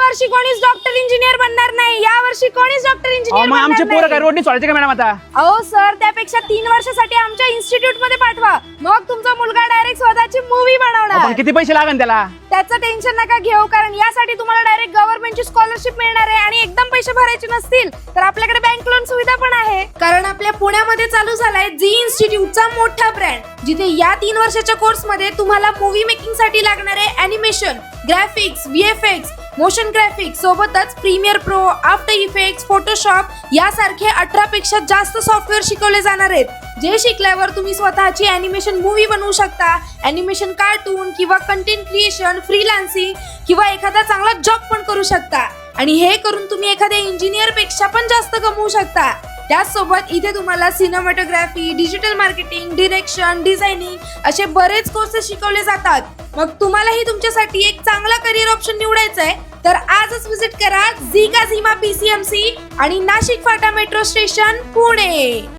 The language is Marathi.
वर्षी कोणीच डॉक्टर इंजिनियर बनणार नाही, या वर्षी कोणीच डॉक्टर इंजिनियर मग आमचे पोरं काय रोडनी सोडायचे का मॅडम आता? अहो सर, त्यापेक्षा 3 वर्षासाठी आमच्या इन्स्टिट्यूट मध्ये पाठवा, मग तुमचा मुलगा डायरेक्ट स्वतःची मूवी बनवणार. पण किती पैसे लागन त्याला? त्याचं टेन्शन नका घेऊ, कारण यासाठी तुम्हाला डायरेक्ट गव्हर्नमेंटची स्कॉलरशिप मिळणार आहे आणि एकदम पैसे भरायचे नसतील तर आपल्याकडे बँक लोन सुविधा पण आहे. कारण आपल्या पुण्यामध्ये चालू झालाय झी इन्स्टिट्यूटचा मोठा ब्रँड, जिथे या 3 वर्षाच्या कोर्स मध्ये तुम्हाला मूवी मेकिंग साठी लागणारे animation, graphics, VFX, motion graphics सोबतच Premiere Pro, After Effects, Photoshop यासारखे 18 पेक्षा जास्त सॉफ्टवेअर शिकवले जाणार आहेत, जे शिकल्यावर तुम्ही स्वतःची अॅनिमेशन मूवी बनवू शकता, अॅनिमेशन कार्टून किंवा कंटेंट क्रिएशन, फ्रीलान्सिंग किंवा एखादा चांगला जॉब पण करू शकता. आणि हे करून तुम्ही एखाद्या इंजिनियर पेक्षा पण जास्त कमवू शकता. त्याचसोबत इथे तुम्हाला cinematography, digital marketing, direction, designing असे बरेच कोर्सेस शिकवले जातात. मग तुम्हालाही तुमच्यासाठी एक चांगला करिअर ऑप्शन निवडायचा आहे तर आजच विजिट करा झी का झीमा PCMC आणि नाशिक फाटा मेट्रो स्टेशन, पुणे.